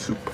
Soup.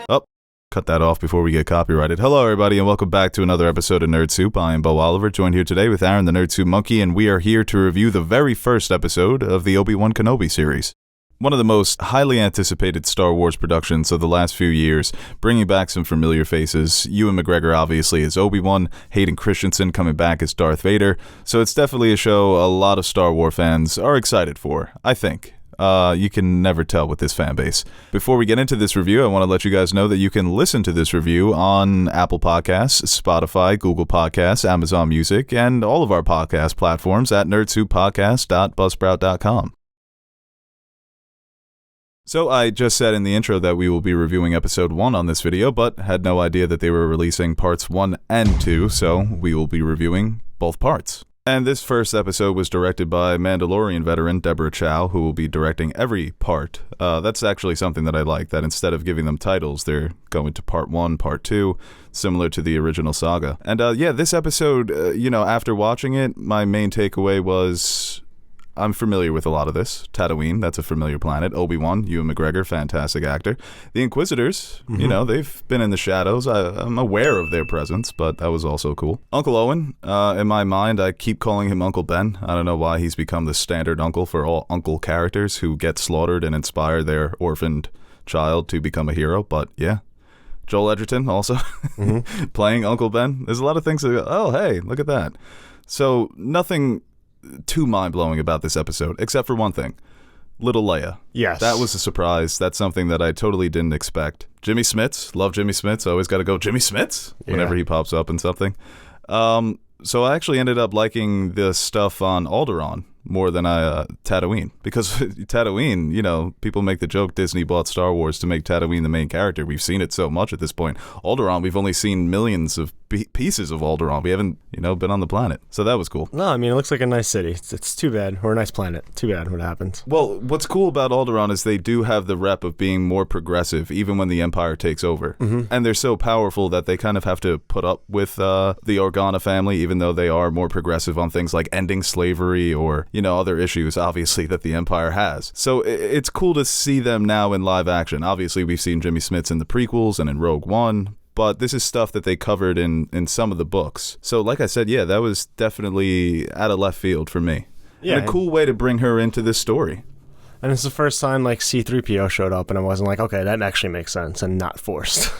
Oh, cut that off before we get copyrighted. Hello, everybody, and welcome back to another episode of Nerd Soup. I am Beau Oliver, joined here today with Aaron, the Nerd Soup Monkey, and we are here to review the very first episode of the Obi-Wan Kenobi series. One of the most highly anticipated Star Wars productions of the last few years, bringing back some familiar faces. Ewan McGregor obviously as Obi-Wan, Hayden Christensen coming back as Darth Vader, so it's definitely a show a lot of Star Wars fans are excited for, I think. You can never tell with this fan base. Before we get into this review, I want to let you guys know that you can listen to this review on Apple Podcasts, Spotify, Google Podcasts, Amazon Music, and all of our podcast platforms at nerdsouppodcast.buzzsprout.com. So I just said in the intro that we will be reviewing episode 1 on this video, but had no idea that they were releasing parts 1 and 2, so we will be reviewing both parts. And this first episode was directed by Mandalorian veteran Deborah Chow, who will be directing every part. That's actually something that I like, that instead of giving them titles, they're going to part 1, part 2, similar to the original saga. And yeah, this episode, after watching it, my main takeaway was I'm familiar with a lot of this. Tatooine, that's a familiar planet. Obi-Wan, Ewan McGregor, fantastic actor. The Inquisitors, they've been in the shadows. I'm aware of their presence, but that was also cool. Uncle Owen, in my mind, I keep calling him Uncle Ben. I don't know why he's become the standard uncle for all uncle characters who get slaughtered and inspire their orphaned child to become a hero, but yeah. Joel Edgerton also playing Uncle Ben. There's a lot of things that go, oh, hey, look at that. So nothing too mind-blowing about this episode, except for one thing. Little Leia. Yes. That was a surprise. That's something that I totally didn't expect. Jimmy Smits. Love Jimmy Smits. Always got to go Jimmy Smits whenever he pops up in something. So I actually ended up liking the stuff on Alderaan more than Tatooine. Because Tatooine, people make the joke Disney bought Star Wars to make Tatooine the main character. We've seen it so much at this point. Alderaan, we've only seen millions of pieces of Alderaan. We haven't, been on the planet. So that was cool. No, I mean, it looks like a nice city. It's too bad. Or a nice planet. Too bad what happened. Well, what's cool about Alderaan is they do have the rep of being more progressive, even when the Empire takes over. And they're so powerful that they kind of have to put up with the Organa family, even though they are more progressive on things like ending slavery or, other issues, obviously, that the Empire has. So it's cool to see them now in live action. Obviously, we've seen Jimmy Smits in the prequels and in Rogue One, but this is stuff that they covered in some of the books. So like I said, yeah, that was definitely out of left field for me. Yeah, and a cool way to bring her into this story. And it's the first time C-3PO showed up and I wasn't like, okay, that actually makes sense and not forced.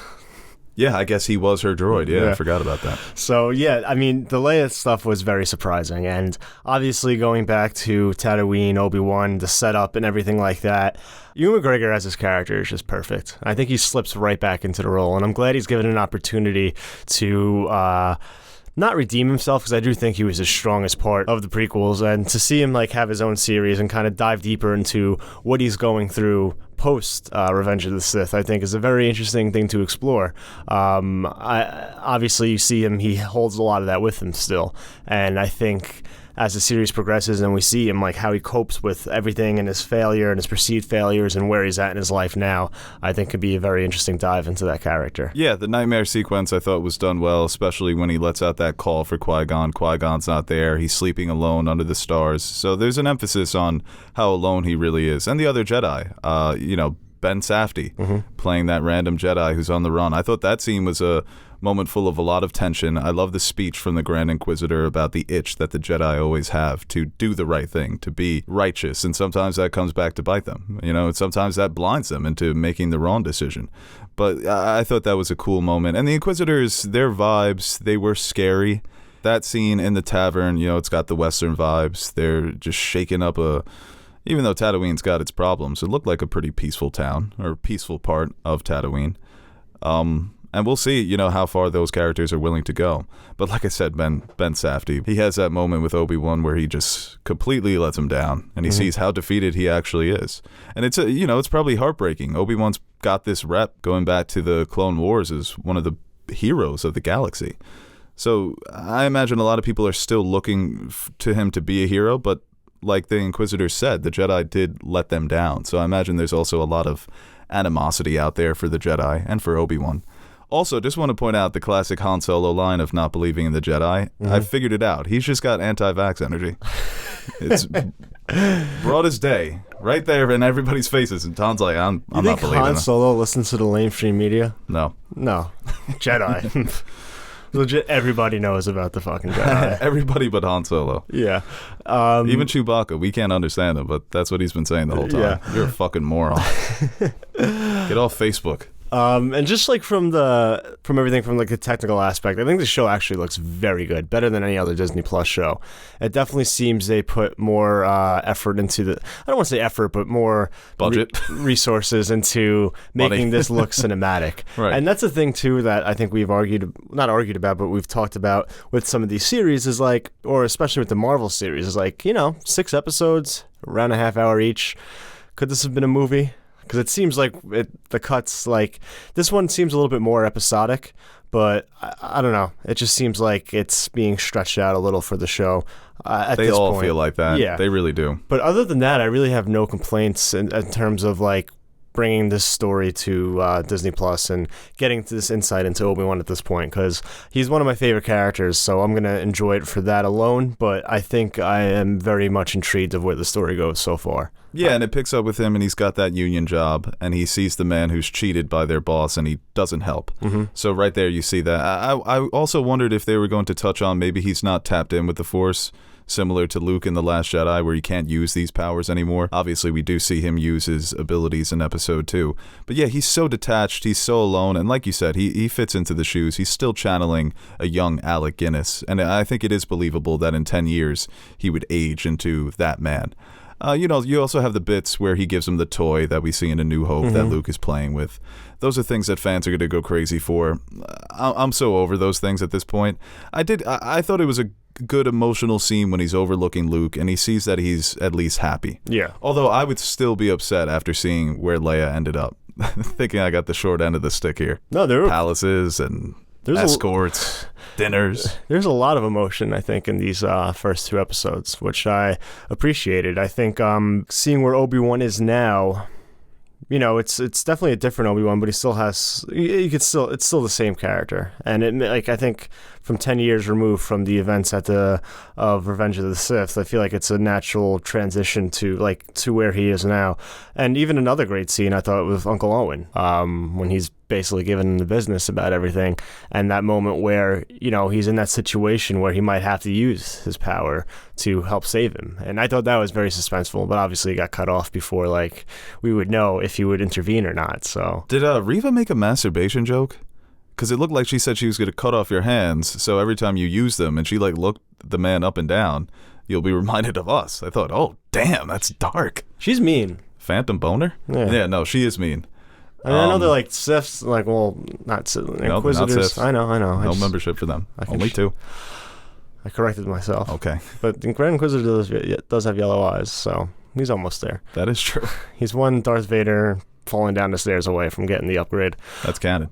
Yeah, I guess he was her droid. Yeah, I forgot about that. So, yeah, I mean, the Leia stuff was very surprising. And obviously going back to Tatooine, Obi-Wan, the setup and everything like that, Ewan McGregor as his character is just perfect. I think he slips right back into the role. And I'm glad he's given an opportunity to not redeem himself, because I do think he was the strongest part of the prequels. And to see him have his own series and kind of dive deeper into what he's going through post Revenge of the Sith, I think is a very interesting thing to explore. Obviously, you see him, he holds a lot of that with him still. And I think as the series progresses and we see him, how he copes with everything and his failure and his perceived failures and where he's at in his life now, I think could be a very interesting dive into that character. Yeah, the nightmare sequence I thought was done well, especially when he lets out that call for Qui-Gon. Qui-Gon's not there. He's sleeping alone under the stars. So there's an emphasis on how alone he really is. And the other Jedi, Ben Safdie, playing that random Jedi who's on the run. I thought that scene was a moment full of a lot of tension. I love the speech from the Grand Inquisitor about the itch that the Jedi always have to do the right thing, to be righteous, and sometimes that comes back to bite them, and sometimes that blinds them into making the wrong decision. But I thought that was a cool moment. And the Inquisitors, their vibes, they were scary. That scene in the tavern, it's got the Western vibes. They're just shaking up even though Tatooine's got its problems, it looked like a pretty peaceful town, or peaceful part of Tatooine. And we'll see, how far those characters are willing to go. But like I said, Ben Safdie, he has that moment with Obi-Wan where he just completely lets him down, and he sees how defeated he actually is. And it's it's probably heartbreaking. Obi-Wan's got this rep going back to the Clone Wars as one of the heroes of the galaxy. So I imagine a lot of people are still looking to him to be a hero, but like the Inquisitor said, the Jedi did let them down. So I imagine there's also a lot of animosity out there for the Jedi and for Obi-Wan. Also, just want to point out the classic Han Solo line of not believing in the Jedi. I figured it out. He's just got anti-vax energy. It's broad as day, right there in everybody's faces, and Tom's like, I'm not believing Han it. Solo listens to the mainstream media? No. Jedi. Legit, everybody knows about the fucking Jedi. Everybody but Han Solo. Yeah. Even Chewbacca, we can't understand him, but that's what he's been saying the whole time. Yeah. You're a fucking moron. Get off Facebook. And just like from everything from like the technical aspect, I think the show actually looks very good, better than any other Disney Plus show. It definitely seems they put more effort into I don't want to say effort, but more budget resources into making this look cinematic. Right. And that's the thing too that I think we've not argued about, but we've talked about with some of these series is like, or especially with the Marvel series, is like, 6 episodes, around a half hour each. Could this have been a movie? Because it seems like the cuts, like, this one seems a little bit more episodic, but I don't know. It just seems like it's being stretched out a little for the show at They this all point. feel like that. Yeah. They really do. But other than that, I really have no complaints in terms of, like, bringing this story to Disney Plus and getting this insight into Obi-Wan at this point, because he's one of my favorite characters, so I'm going to enjoy it for that alone, but I think I am very much intrigued of where the story goes so far. Yeah, and it picks up with him, and he's got that union job, and he sees the man who's cheated by their boss, and he doesn't help. Mm-hmm. So right there, you see that. I also wondered if they were going to touch on maybe he's not tapped in with the Force, similar to Luke in The Last Jedi, where he can't use these powers anymore. Obviously, we do see him use his abilities in Episode 2. But yeah, he's so detached, he's so alone, and like you said, he fits into the shoes. He's still channeling a young Alec Guinness, and I think it is believable that in 10 years, he would age into that man. You also have the bits where he gives him the toy that we see in A New Hope that Luke is playing with. Those are things that fans are going to go crazy for. I'm so over those things at this point. I thought it was a good emotional scene when he's overlooking Luke and he sees that he's at least happy. Yeah. Although I would still be upset after seeing where Leia ended up. Thinking I got the short end of the stick here. No, there were palaces and escorts, dinners. There's a lot of emotion, I think, in these first 2 episodes, which I appreciated. I think seeing where Obi-Wan is now, it's definitely a different Obi-Wan, but he still has. It's still the same character, and I think from 10 years removed from the events of Revenge of the Sith, I feel like it's a natural transition to where he is now. And even another great scene I thought with Uncle Owen, when he's basically giving him the business about everything, and that moment where he's in that situation where he might have to use his power to help save him. And I thought that was very suspenseful, but obviously it got cut off before we would know if he would intervene or not. So did Reva make a masturbation joke? Because it looked like she said she was going to cut off your hands, so every time you use them, and she looked the man up and down, you'll be reminded of us. I thought, oh damn, that's dark. She's mean. Phantom boner? Yeah, no, she is mean. I know they're like Siths, not Inquisitors. No, not I know. No membership for them. Only 2. I corrected myself. Okay. But the Grand Inquisitor does have yellow eyes, so he's almost there. That is true. He's one Darth Vader falling down the stairs away from getting the upgrade. That's canon.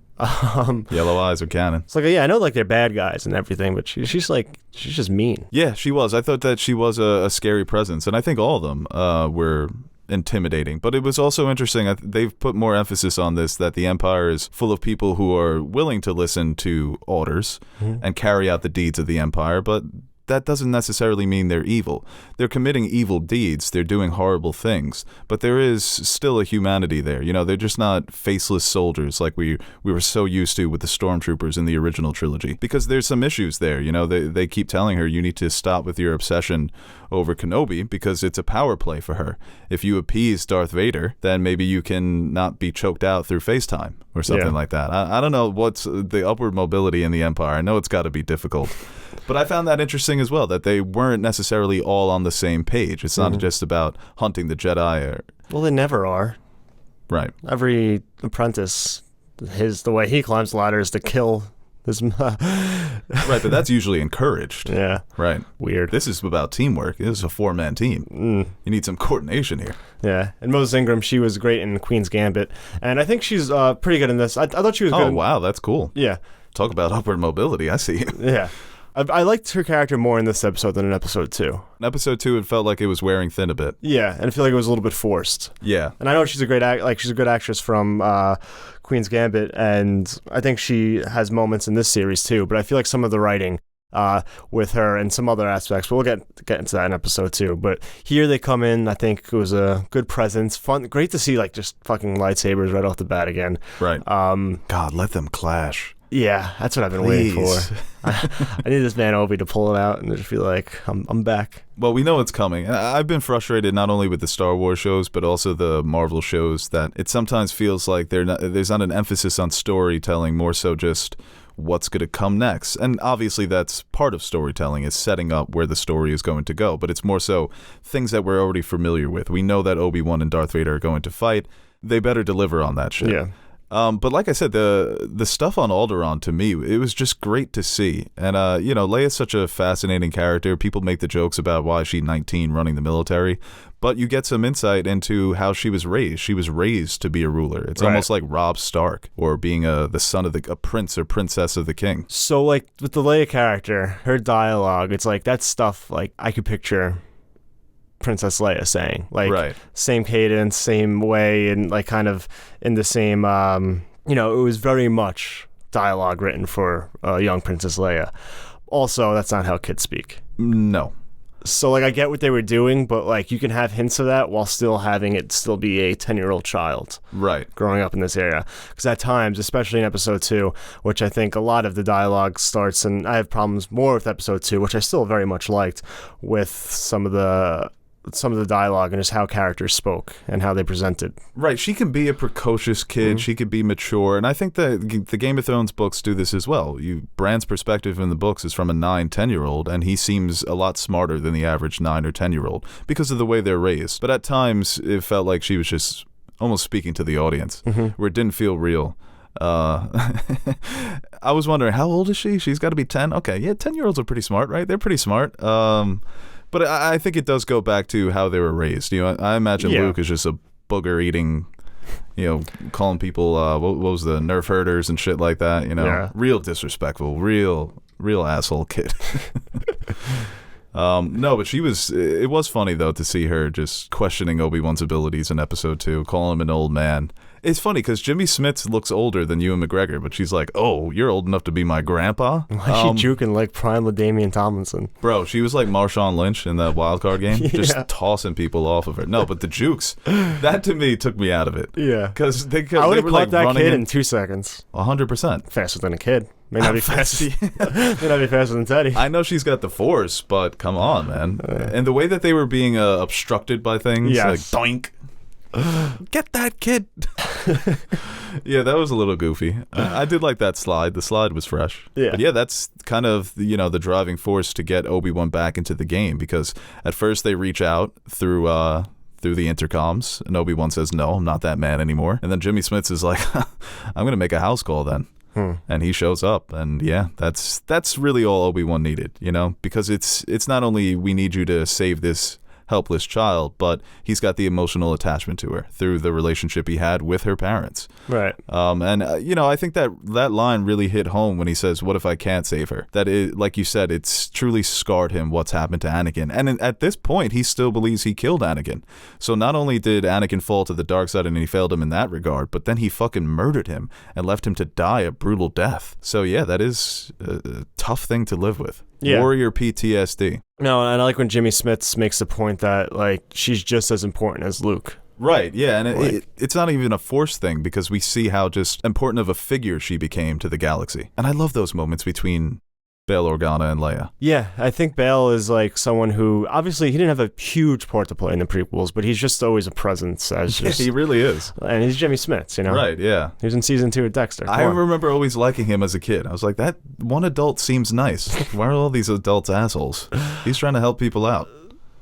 Yellow eyes are canon. It's I know they're bad guys and everything, but she's just mean. Yeah, she was. I thought that she was a scary presence, and I think all of them were intimidating. But it was also interesting. They've put more emphasis on this, that the Empire is full of people who are willing to listen to orders and carry out the deeds of the Empire, but that doesn't necessarily mean they're evil. They're committing evil deeds. They're doing horrible things. But there is still a humanity there. They're just not faceless soldiers like we were so used to with the stormtroopers in the original trilogy. Because there's some issues there. They keep telling her, you need to stop with your obsession over Kenobi because it's a power play for her. If you appease Darth Vader, then maybe you can not be choked out through FaceTime or something like that. I don't know what's the upward mobility in the Empire. I know it's got to be difficult. But I found that interesting as well, that they weren't necessarily all on the same page. It's not just about hunting the Jedi. Well, they never are. Right. Every apprentice, the way he climbs the ladder is to kill his... Right, but that's usually encouraged. Yeah. Right. Weird. This is about teamwork. This is a 4-man team. You need some coordination here. Yeah. And Moses Ingram, she was great in Queen's Gambit. And I think she's pretty good in this. I thought she was good. Oh, wow. That's cool. Yeah. Talk about upward mobility. I see. Yeah. I liked her character more in this episode than in episode 2. In episode 2, it felt like it was wearing thin a bit. Yeah, and I feel like it was a little bit forced. Yeah. And I know she's a great she's a good actress from Queen's Gambit, and I think she has moments in this series too, but I feel like some of the writing with her and some other aspects. But we'll get into that in episode 2. But here they come in. I think it was a good presence. Fun, great to see like just fucking lightsabers right off the bat again. Right. God, let them clash. Yeah, that's what I've been waiting for. I need this man Obi to pull it out and just be like, I'm back. Well, we know it's coming. I've been frustrated not only with the Star Wars shows, but also the Marvel shows, that it sometimes feels like there's not an emphasis on storytelling, more so just what's going to come next. And obviously that's part of storytelling, is setting up where the story is going to go. But it's more so things that we're already familiar with. We know that Obi-Wan and Darth Vader are going to fight. They better deliver on that shit. Yeah. But like I said, the stuff on Alderaan, to me, it was just great to see. And, Leia's such a fascinating character. People make the jokes about why she's 19 running the military. But you get some insight into how she was raised. She was raised to be a ruler. It's almost like Robb Stark, or being the son of a prince or princess of the king. So, like, with the Leia character, her dialogue, it's like, that stuff, like, I could picture Princess Leia saying, like, same cadence, same way, and like kind of in the same, it was very much dialogue written for young Princess Leia. Also, that's not how kids speak. No. So, like, I get what they were doing, but, like, you can have hints of that while still having it still be a 10-year-old child. Right. Growing up in this area. Because at times, especially in episode 2, which I think a lot of the dialogue starts, and I have problems more with episode 2, which I still very much liked, with some of the dialogue and just how characters spoke and how they presented. Right. She can be a precocious kid. Mm-hmm. She could be mature. And I think the Game of Thrones books do this as well. Bran's perspective in the books is from a 9-10-year-old, and he seems a lot smarter than the average 9 or 10-year-old because of the way they're raised. But at times, it felt like she was just almost speaking to the audience, where it didn't feel real. I was wondering, how old is she? She's got to be 10? Okay, yeah, 10-year-olds are pretty smart, right? They're pretty smart. But I think it does go back to how they were raised. I imagine Luke is just a booger-eating, calling people, what was the Nerf herders and shit like that, real disrespectful, real asshole kid. No, but it was funny, though, to see her just questioning Obi-Wan's abilities in episode 2, calling him an old man. It's funny because Jimmy Smits looks older than Ewan McGregor, but she's like, "Oh, you're old enough to be my grandpa." Why is she juking like prime LaDainian Tomlinson? Bro, she was like Marshawn Lynch in that wild card game, just tossing people off of her. No, but the jukes, that to me took me out of it. Yeah, because I would have caught that kid in 2 seconds. 100%. Faster than a kid. May not be faster. May not be faster than Teddy. I know she's got the force, but come on, man. And the way that they were being obstructed by things, like doink. Get that kid. Yeah, that was a little goofy. I did like that slide. The slide was fresh. Yeah. But yeah, that's kind of the driving force to get Obi-Wan back into the game, because at first they reach out through the intercoms, and Obi-Wan says, "No, I'm not that man anymore." And then Jimmy Smits is like, "I'm gonna make a house call then." And he shows up, and yeah, that's really all Obi-Wan needed, because it's not only we need you to save this helpless child, but he's got the emotional attachment to her through the relationship he had with her parents. Right. I think that line really hit home when he says, "What if I can't save her?" That is, like you said, it's truly scarred him what's happened to Anakin. And at this point, he still believes he killed Anakin. So not only did Anakin fall to the dark side and he failed him in that regard, but then he fucking murdered him and left him to die a brutal death. So yeah, that is a tough thing to live with. Yeah. Warrior PTSD. No, and I like when Jimmy Smits makes the point that, like, she's just as important as Luke. Right, yeah, and it's not even a force thing, because we see how just important of a figure she became to the galaxy. And I love those moments between Bail Organa and Leia. Yeah, I think Bail is like someone who, obviously, he didn't have a huge part to play in the prequels, but he's just always a presence. He really is. And he's Jimmy Smits, Right, yeah. He was in season 2 of Dexter. I remember always liking him as a kid. I was like, that one adult seems nice. Why are all these adults assholes? He's trying to help people out.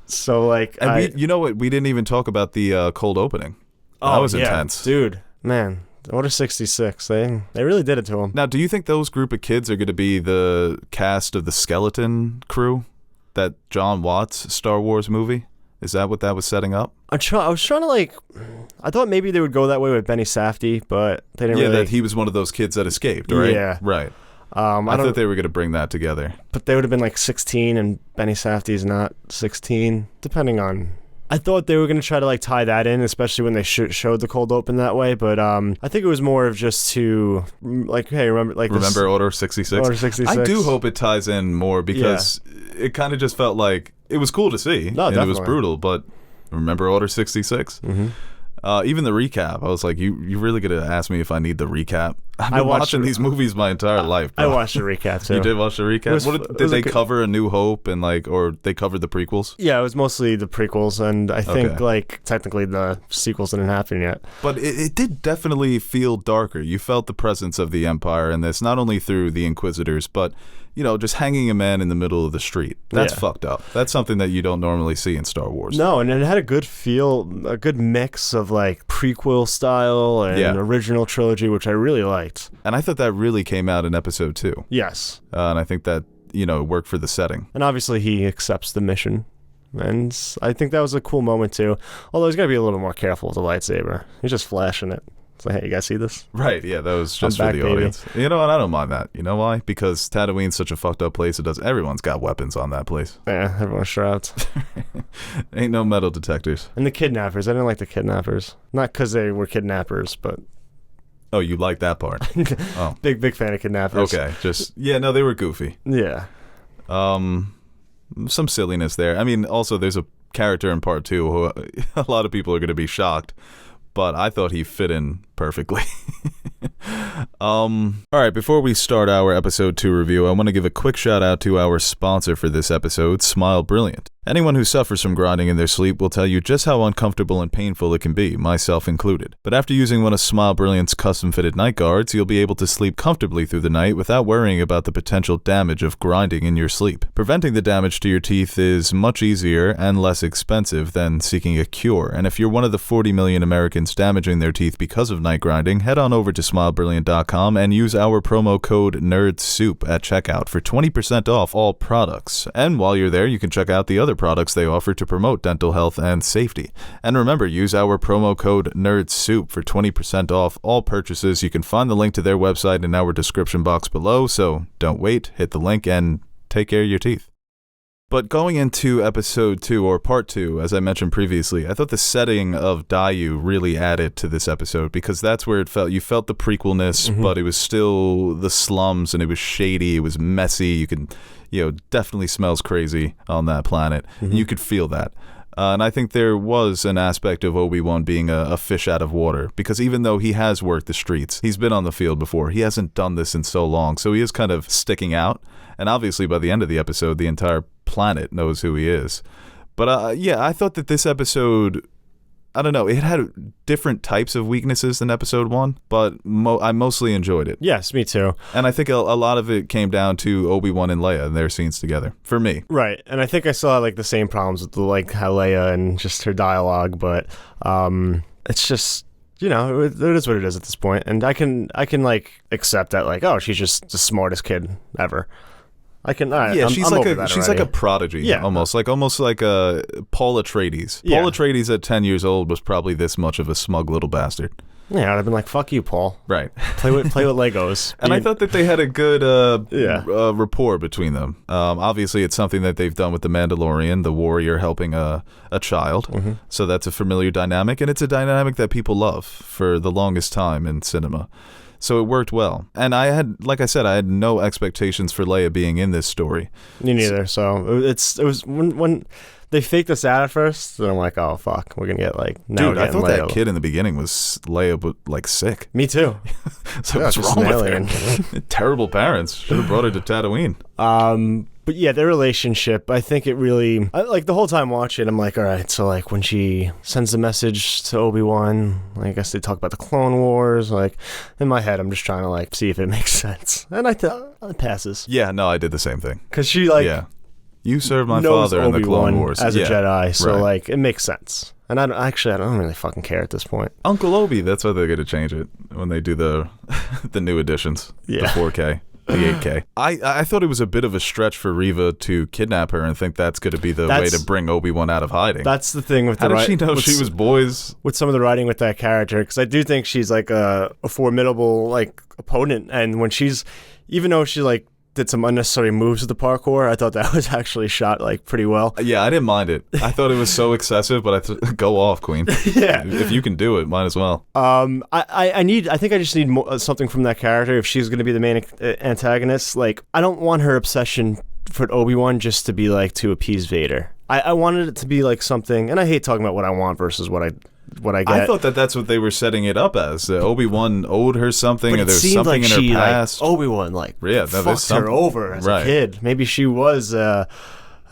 So, like... And you know what? We didn't even talk about the cold opening. That was intense. Dude, man... Order 66. They really did it to him. Now, do you think those group of kids are going to be the cast of the Skeleton Crew? That John Watts Star Wars movie? Is that what that was setting up? I was trying to, I thought maybe they would go that way with Benny Safdie, but they didn't really... Yeah, that he was one of those kids that escaped, right? Yeah. Right. I thought they were going to bring that together. But they would have been 16, and Benny Safdie's not 16, depending on... I thought they were going to try to like tie that in, especially when they showed the cold open that way. But I think it was more of just to like, hey, remember Order 66? Order 66. I do hope it ties in more because it kind of just felt like it was cool to see. No, and definitely. It was brutal, but remember Order 66? Mm-hmm. Even the recap, I was like, you really gonna ask me if I need the recap? I've been watching these movies my entire life, bro. I watched the recap too. You did watch the recap? Did they cover A New Hope and or they covered the prequels? Yeah, it was mostly the prequels, and I think technically the sequels didn't happen yet. But it did definitely feel darker. You felt the presence of the Empire in this, not only through the Inquisitors, but just hanging a man in the middle of the street. That's fucked up. That's something that you don't normally see in Star Wars. No, and it had a good feel, a good mix of like prequel style and original trilogy, which I really liked. And I thought that really came out in episode 2. Yes. And I think that, worked for the setting. And obviously he accepts the mission. And I think that was a cool moment too. Although he's got to be a little more careful with the lightsaber. He's just flashing it. It's like, hey, you guys see this? Right, yeah, that was just for the audience. You know what? I don't mind that. You know why? Because Tatooine's such a fucked up place. Everyone's got weapons on that place. Yeah, everyone's shrouds. Ain't no metal detectors. And the kidnappers. I didn't like the kidnappers. Not because they were kidnappers, but... Oh, you like that part? Oh, big fan of kidnappers. Okay, they were goofy. Yeah. Some silliness there. I mean, also there's a character in part 2 who a lot of people are going to be shocked, but I thought he fit in perfectly. All right, before we start our episode 2 review, I want to give a quick shout out to our sponsor for this episode, Smile Brilliant. Anyone who suffers from grinding in their sleep will tell you just how uncomfortable and painful it can be, myself included. But after using one of Smile Brilliant's custom-fitted night guards, you'll be able to sleep comfortably through the night without worrying about the potential damage of grinding in your sleep. Preventing the damage to your teeth is much easier and less expensive than seeking a cure, and if you're one of the 40 million Americans damaging their teeth because of night grinding, head on over to smilebrilliant.com and use our promo code NERDSOUP at checkout for 20% off all products. And while you're there, you can check out the other products they offer to promote dental health and safety. And remember, use our promo code NERDSOUP for 20% off all purchases. You can find the link to their website in our description box below, so don't wait, hit the link, and take care of your teeth. But going into episode 2, or part 2, as I mentioned previously, I thought the setting of Dayu really added to this episode, because that's where you felt the prequelness, but it was still the slums, and it was shady, it was messy, you could, definitely smells crazy on that planet, and you could feel that. And I think there was an aspect of Obi-Wan being a fish out of water, because even though he has worked the streets, he's been on the field before, he hasn't done this in so long, so he is kind of sticking out. And obviously by the end of the episode, the entire planet knows who he is. But I thought that this episode, I don't know, it had different types of weaknesses than episode 1, but I mostly enjoyed it. Yes, me too. And I think a lot of it came down to Obi-Wan and Leia and their scenes together, for me. Right, and I think I saw like the same problems with how Leia and just her dialogue, but it's just... it is what it is at this point, and I can like accept that, like, oh, she's just the smartest kid ever. She's like a prodigy, almost like a Paul Atreides. Paul Atreides at 10 years old was probably this much of a smug little bastard. Yeah, I'd have been like, fuck you, Paul. Right. Play with Legos. And I thought that they had a good rapport between them. Obviously, it's something that they've done with The Mandalorian, the warrior helping a child. So that's a familiar dynamic, and it's a dynamic that people love for the longest time in cinema. So it worked well. And I had no expectations for Leia being in this story. Me neither. So it was when they faked us out at first, then I'm like, oh, fuck, we're going to get like... Dude, I thought Leia. That kid in the beginning was Leia, but like sick. Me too. So what's wrong with her? Terrible parents. Should have brought her to Tatooine. But yeah, their relationship, I think it really... like the whole time watching, I'm like, all right, so like when she sends the message to Obi-Wan, I guess they talk about the Clone Wars, like in my head, I'm just trying to like see if it makes sense. And I thought it passes. Yeah, no, I did the same thing. Because she like... Yeah. You served my father in the Clone Wars. As a Jedi, so like it makes sense. And I don't really fucking care at this point. Uncle Obi, that's why they're going to change it when they do the new editions, the 4K. The 8K. I thought it was a bit of a stretch for Reva to kidnap her and think that's going to be the way to bring Obi-Wan out of hiding. That's the thing with How did she know she was boys? With some of the writing with that character, because I do think she's like a formidable like opponent, and when even though she like did some unnecessary moves with the parkour. I thought that was actually shot like pretty well. Yeah, I didn't mind it. I thought it was so excessive, but go off, Queen. Yeah. If you can do it, might as well. I think I just need something from that character if she's going to be the main antagonist. Like, I don't want her obsession for Obi-Wan just to be like to appease Vader. I wanted it to be like something, and I hate talking about what I want versus what I get. I thought that's what they were setting it up as. Obi-Wan owed her something, but or there's something like in her past. Like, Obi-Wan fucked her over as a kid. Maybe she was a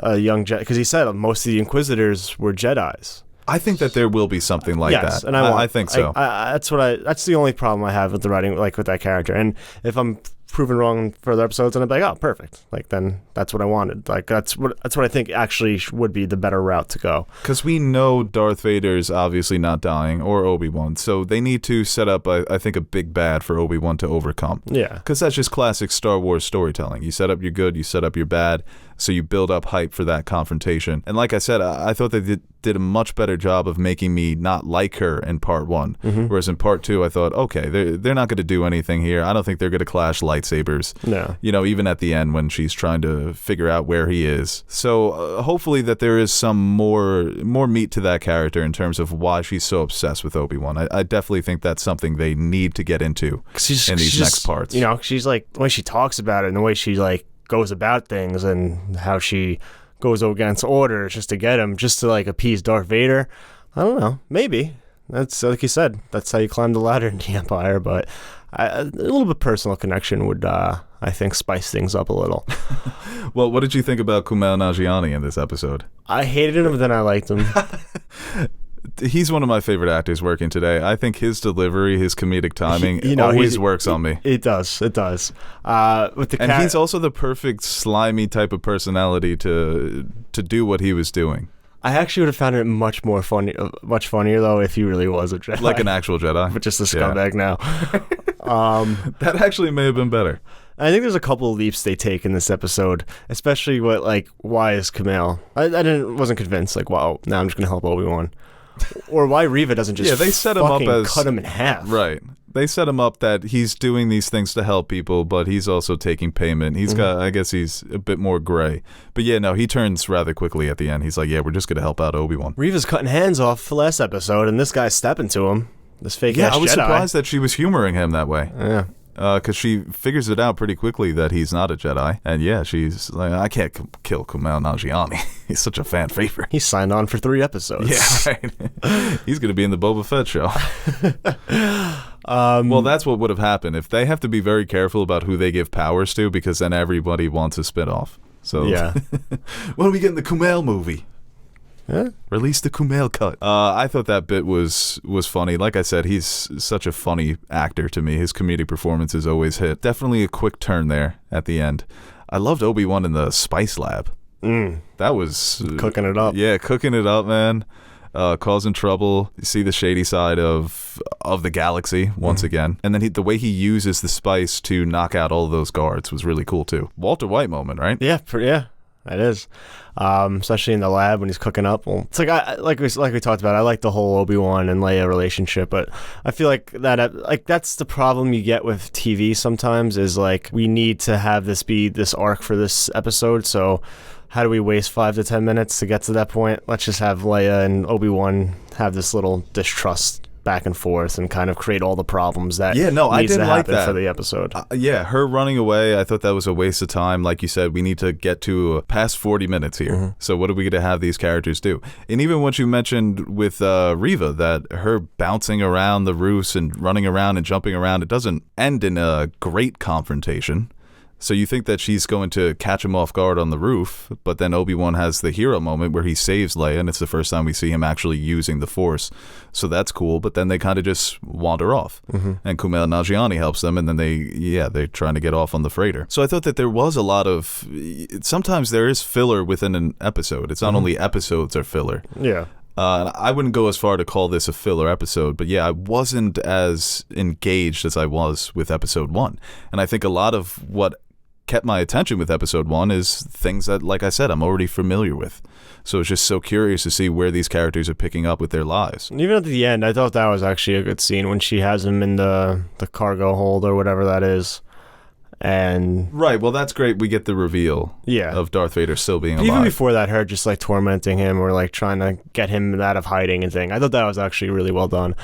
young Jedi, because he said most of the Inquisitors were Jedis. I think that there will be something like that. And I think so. That's the only problem I have with the writing, like with that character. And if I'm proven wrong in further episodes, and I'm like, oh, perfect. Like, then that's what I wanted. Like, that's what I think actually would be the better route to go. Because we know Darth Vader's obviously not dying, or Obi-Wan, so they need to set up, I think, a big bad for Obi-Wan to overcome. Yeah. Because that's just classic Star Wars storytelling. You set up your good, you set up your bad, so you build up hype for that confrontation. And like I said, I thought they did a much better job of making me not like her in part 1. Mm-hmm. Whereas in part 2, I thought, okay, they're not going to do anything here. I don't think they're going to clash lightsabers. No. Even at the end when she's trying to figure out where he is. So hopefully that there is some more meat to that character in terms of why she's so obsessed with Obi-Wan. I definitely think that's something they need to get into in these next parts. She's like, the way she talks about it and the way she like goes about things and how she goes against orders just to get him, just to like appease Darth Vader. I don't know. Maybe. That's, like you said, that's how you climb the ladder in the Empire, but a little bit personal connection would, I think, spice things up a little. Well, what did you think about Kumail Nanjiani in this episode? I hated him, but then I liked him. He's one of my favorite actors working today. I think his delivery, his comedic timing, always works on me. It does. With and he's also the perfect slimy type of personality to do what he was doing. I actually would have found it much funnier though if he really was a Jedi, like an actual Jedi, but just a scumbag now. That actually may have been better. I think there's a couple of leaps they take in this episode, especially why is Kumail? I wasn't convinced. Like, wow, now I'm just gonna help Obi-Wan. Or why Reva doesn't just they set him up as cut him in half. Right. They set him up that he's doing these things to help people, but he's also taking payment. He's got, I guess he's a bit more gray. But yeah, no, he turns rather quickly at the end. He's like, yeah, we're just going to help out Obi-Wan. Reva's cutting hands off the last episode, and this guy's stepping to him. This fake ass Jedi. Yeah, I was surprised that she was humoring him that way. Yeah. Because she figures it out pretty quickly that he's not a Jedi. And yeah, she's like, I can't kill Kumail Nanjiani. He's such a fan favorite. He signed on for 3 episodes. Yeah, right. He's going to be in the Boba Fett show. Well, that's what would have happened. If they have to be very careful about who they give powers to, because then everybody wants a spinoff. So yeah. When do we get in the Kumail movie? Yeah. Release the Kumail cut. I thought that bit was funny. Like I said, he's such a funny actor to me. His comedic performances always hit. Definitely a quick turn there at the end. I loved Obi-Wan in the Spice Lab. That was... cooking it up. Yeah, cooking it up, man. Causing trouble. You see the shady side of the galaxy once again. And then the way he uses the spice to knock out all of those guards was really cool, too. Walter White moment, right? Yeah, yeah. It is, especially in the lab when he's cooking up. Well, it's like we talked about. I like the whole Obi-Wan and Leia relationship, but I feel like that's the problem you get with TV sometimes. Is like we need to have this be this arc for this episode. So how do we waste 5 to 10 minutes to get to that point? Let's just have Leia and Obi-Wan have this little distrust back and forth and kind of create all the problems that I didn't like that for the episode. Her running away, I thought that was a waste of time. Like you said, we need to get to past 40 minutes here. So what are we going to have these characters do? And even what you mentioned with Reva, that her bouncing around the roofs and running around and jumping around, it doesn't end in a great confrontation. So you think that she's going to catch him off guard on the roof, but then Obi-Wan has the hero moment where he saves Leia, and it's the first time we see him actually using the Force. So that's cool, but then they kind of just wander off. And Kumail Nanjiani helps them, and then they're trying to get off on the freighter. So I thought that there was a lot of... Sometimes there is filler within an episode. It's not only episodes are filler. Yeah. I wouldn't go as far to call this a filler episode, but yeah, I wasn't as engaged as I was with episode 1. And I think a lot of what kept my attention with episode 1 is things that, like I said, I'm already familiar with. So it's just so curious to see where these characters are picking up with their lives. Even at the end, I thought that was actually a good scene when she has him in the cargo hold or whatever that is. And right, well, that's great. We get the reveal of Darth Vader still being alive. Even before that, her just like tormenting him or like trying to get him out of hiding and thing. I thought that was actually really well done.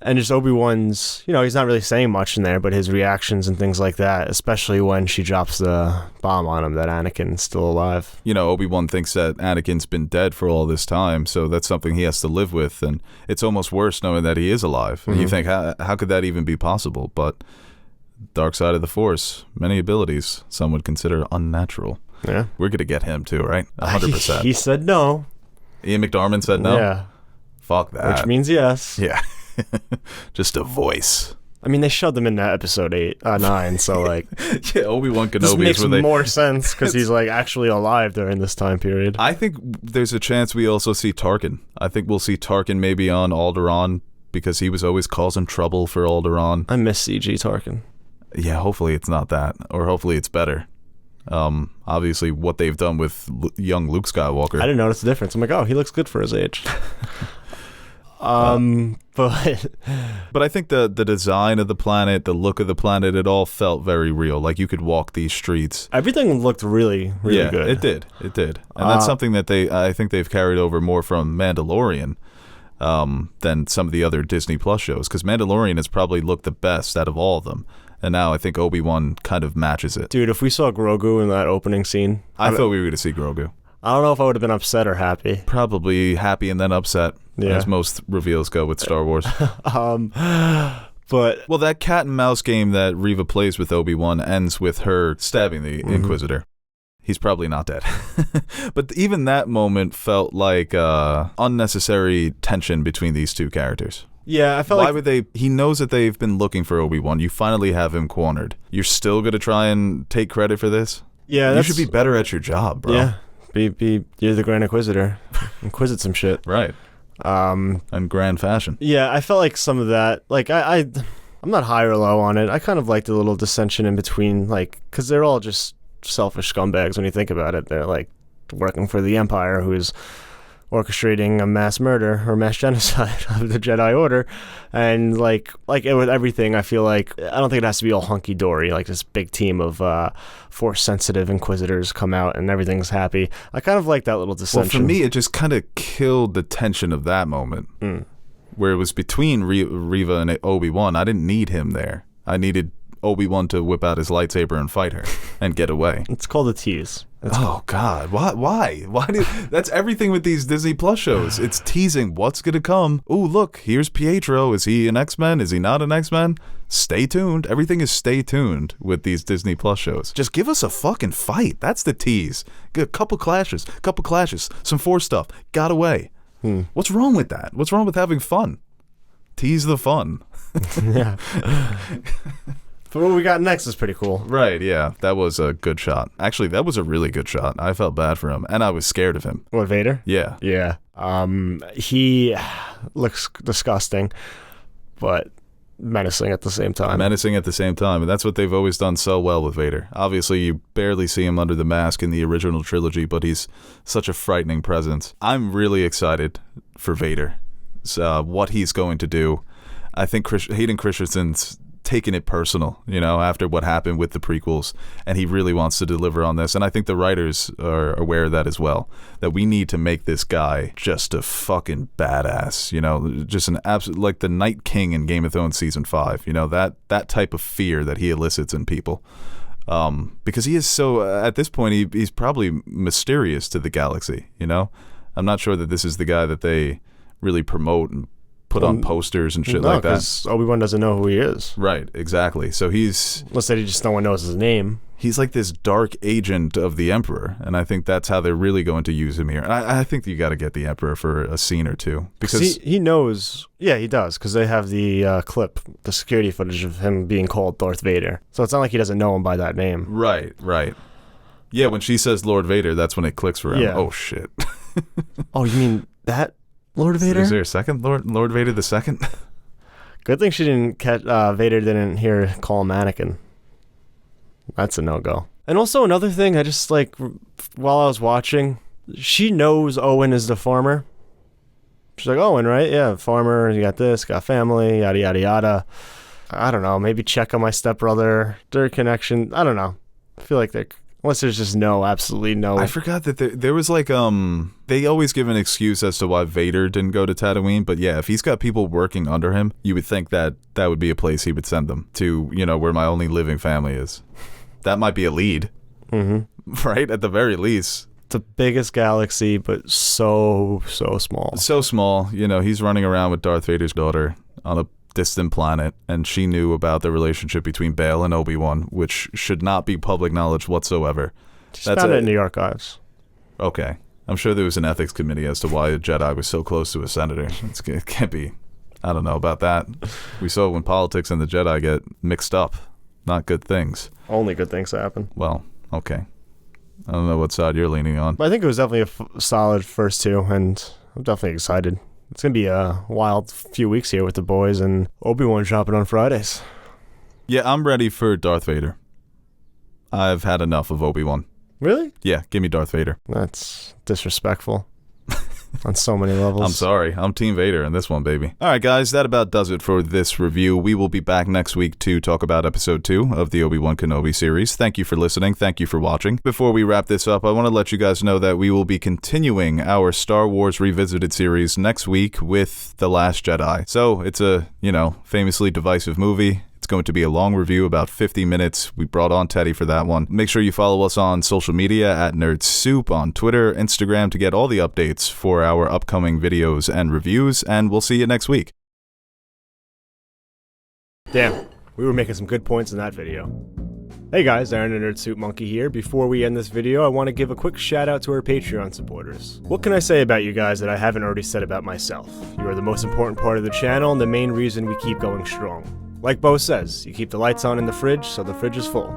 And just Obi-Wan's, he's not really saying much in there, but his reactions and things like that, especially when she drops the bomb on him that Anakin's still alive. Obi-Wan thinks that Anakin's been dead for all this time, so that's something he has to live with, and it's almost worse knowing that he is alive. And you think, how could that even be possible? But dark side of the Force, many abilities some would consider unnatural. Yeah. We're going to get him too, right? 100%. He said no. Ian McDiarmid said no? Yeah. Fuck that. Which means yes. Yeah. Just a voice. I mean, they shoved him in that episode 9, so like... yeah, Obi-Wan Kenobi this makes is where more sense because he's like actually alive during this time period. I think there's a chance we also see Tarkin. I think we'll see Tarkin maybe on Alderaan because he was always causing trouble for Alderaan. I miss CG Tarkin. Yeah, hopefully it's not that, or hopefully it's better. Obviously, what they've done with young Luke Skywalker. I didn't notice the difference. I'm like, oh, he looks good for his age. But I think the design of the planet, the look of the planet, it all felt very real. Like you could walk these streets. Everything looked really, really good. It did. And that's something that I think they've carried over more from Mandalorian than some of the other Disney Plus shows. Because Mandalorian has probably looked the best out of all of them. And now I think Obi-Wan kind of matches it. Dude, if we saw Grogu in that opening scene... I thought we were going to see Grogu. I don't know if I would have been upset or happy. Probably happy and then upset, as most reveals go with Star Wars. But well, that cat and mouse game that Reva plays with Obi-Wan ends with her stabbing the Inquisitor. He's probably not dead. But even that moment felt like unnecessary tension between these two characters. Yeah, I felt Why would they... He knows that they've been looking for Obi-Wan. You finally have him cornered. You're still going to try and take credit for this? Yeah, you should be better at your job, bro. Yeah. You're the Grand Inquisitor. Inquisit some shit. Right. And grand fashion. Yeah, I felt like some of that, like, I'm not high or low on it. I kind of liked the little dissension in between, like, because they're all just selfish scumbags when you think about it. They're, like, working for the Empire, who's orchestrating a mass murder or mass genocide of the Jedi Order. And, like with everything, I feel like, I don't think it has to be all hunky-dory, like this big team of Force-sensitive Inquisitors come out and everything's happy. I kind of like that little dissension. Well, for me, it just kind of killed the tension of that moment, where it was between Reva and Obi-Wan. I didn't need him there. I needed Obi-Wan to whip out his lightsaber and fight her and get away. It's called a tease. God, why that's everything with these Disney Plus shows. It's teasing what's gonna come. Oh, look, here's Pietro. Is he an X-Men? Is he not an X-Men? Stay tuned. Everything is stay tuned with these Disney Plus shows. Just give us a fucking fight. That's the tease. Get a couple clashes, some Force stuff, got away. What's wrong with that? What's wrong with having fun? Tease the fun. Yeah. But what we got next is pretty cool. Right, yeah. That was a good shot. Actually, that was a really good shot. I felt bad for him, and I was scared of him. What, Vader? Yeah. Yeah. He looks disgusting, but menacing at the same time. And that's what they've always done so well with Vader. Obviously, you barely see him under the mask in the original trilogy, but he's such a frightening presence. I'm really excited for Vader. What he's going to do. I think Hayden Christensen's taking it personal, after what happened with the prequels, and he really wants to deliver on this. And I think the writers are aware of that as well, that we need to make this guy just a fucking badass, just an absolute, like the Night King in Game of Thrones season 5, that type of fear that he elicits in people. Because he is so, at this point, he's probably mysterious to the galaxy, I'm not sure that this is the guy that they really promote and put on posters and shit like that. Because Obi-Wan doesn't know who he is. Right, exactly. So unless no one knows his name. He's like this dark agent of the Emperor, and I think that's how they're really going to use him here. And I think you got to get the Emperor for a scene or two. Because he knows, yeah, he does, because they have the clip, the security footage of him being called Darth Vader. So it's not like he doesn't know him by that name. Right. Yeah, when she sas Lord Vader, that's when it clicks for him. Yeah. Oh, shit. Oh, you mean that? Lord Vader? Is there a second Lord Vader the second? Good thing she didn't catch Vader didn't hear call him Anakin. That's a no-go. And also another thing, I just while I was watching, she knows Owen is the farmer. She's like, Owen, right? Yeah, farmer, you got this, got family, yada, yada, yada. I don't know, maybe check on my stepbrother, their connection. I don't know. I feel like unless there's just absolutely no. I forgot that there was like, they always give an excuse as to why Vader didn't go to Tatooine, but yeah, if he's got people working under him, you would think that that would be a place he would send them to, where my only living family is. That might be a lead, right? At the very least. It's the biggest galaxy, but so small. So small, he's running around with Darth Vader's daughter on a distant planet, and she knew about the relationship between Bail and Obi-Wan, which should not be public knowledge whatsoever. She found it in the archives. Okay. I'm sure there was an ethics committee as to why a Jedi was so close to a senator. It can't be. I don't know about that. We saw when politics and the Jedi get mixed up. Not good things. Only good things happen. Well, okay. I don't know what side you're leaning on. But I think it was definitely a solid first two, and I'm definitely excited. It's going to be a wild few weeks here with the boys and Obi-Wan dropping on Fridays. Yeah, I'm ready for Darth Vader. I've had enough of Obi-Wan. Really? Yeah, give me Darth Vader. That's disrespectful on so many levels. I'm sorry. I'm Team Vader in this one, baby. All right, guys, that about does it for this review. We will be back next week to talk about episode 2 of the Obi-Wan Kenobi series. Thank you for listening. Thank you for watching. Before we wrap this up, I want to let you guys know that we will be continuing our Star Wars Revisited series next week with The Last Jedi. So it's a, famously divisive movie. It's going to be a long review, about 50 minutes. We brought on Teddy for that one. Make sure you follow us on social media at NerdSoup on Twitter, Instagram to get all the updates for our upcoming videos and reviews, and we'll see you next week. Damn, we were making some good points in that video. Hey guys, Aaron the NerdSoup Monkey here. Before we end this video, I want to give a quick shout out to our Patreon supporters. What can I say about you guys that I haven't already said about myself? You are the most important part of the channel and the main reason we keep going strong. Like Beau says, you keep the lights on in the fridge so the fridge is full.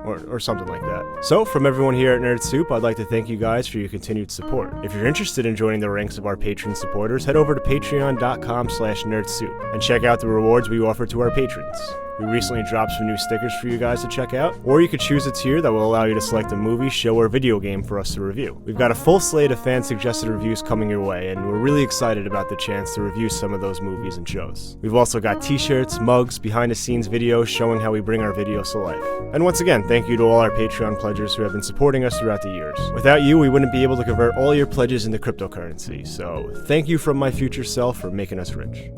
Or something like that. So, from everyone here at NerdSoup, I'd like to thank you guys for your continued support. If you're interested in joining the ranks of our patron supporters, head over to patreon.com/nerdsoup and check out the rewards we offer to our patrons. We recently dropped some new stickers for you guys to check out, or you could choose a tier that will allow you to select a movie, show, or video game for us to review. We've got a full slate of fan-suggested reviews coming your way, and we're really excited about the chance to review some of those movies and shows. We've also got t-shirts, mugs, behind-the-scenes videos showing how we bring our videos to life. And once again, thank you to all our Patreon pledgers who have been supporting us throughout the years. Without you, we wouldn't be able to convert all your pledges into cryptocurrency, so thank you from my future self for making us rich.